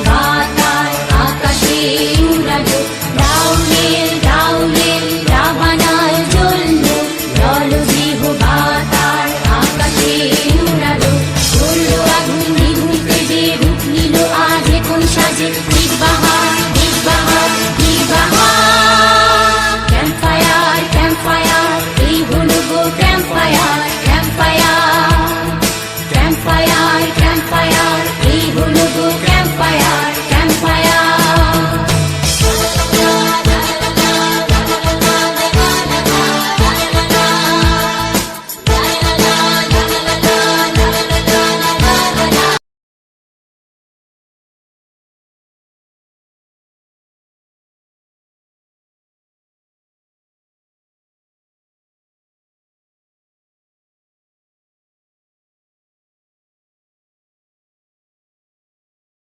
বাতায় আকাশে উড়ালো, রাউলের রাউলের রাবানায় জ্বললো, জলদেহ বাতায় আকাশে উড়ালো, জ্বললো আগুন দ্বিগুণ তেজে রূপ নিল আজ কোন সাজে,